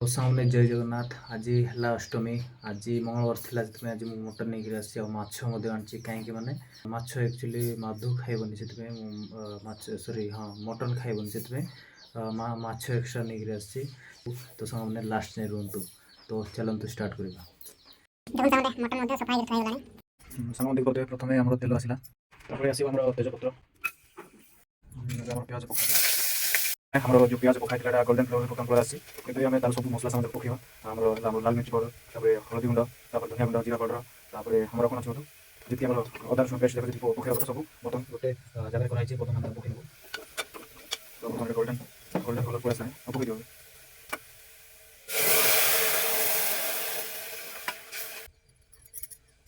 तो सामने जय जगन्नाथ आज है अष्टमी आज मंगलवार थी जो आज मुझे मटन नहीं आसी माछ आनी कहीं माने माछ एक्चुअली मधु खाइबनी से सॉरी हाँ मटन खाइबनी से माछ एक्सट्रा नहीं आसी तो सामने लास्ट नहीं रुहतु तो चलतु स्टार्ट करवा सामने प्रथम आम तेल आसला आसो तेजपत्र प्याज पका हमारे जो प्याज पकाई गोल्डन कलर पका कलर आसी आम तार सब मसला सामने पकेवा आम लाल मिर्च पाउडर हलदी गुंड धनिया गुंड जीरा पाउडर हमारा कौन अच्छे जी आम अदा रसुण पेस्ट पकेवा सब बर्तन गोटे जगह कराई बर्तन आम पकेब तो बर्तन गोल्डन गोल्डन कलर पूरा सारे पकई देव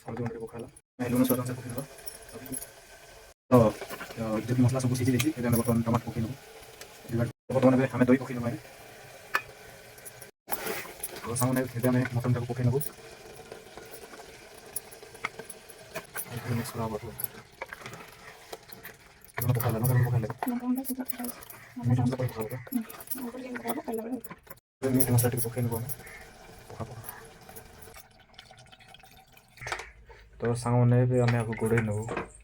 हल्दी गुंड पकाला लुण स्वाद अनुसार पकेब तो जो मसला सब सीझी जाइए बर्तमान टमाटर पकेब बर्तमान आम दही पकई नब सामने मटन टाक पकई नब मिक्स करा पकाला मीट मसला टी पकई नब तो सांग मैंने आम गोड़े नब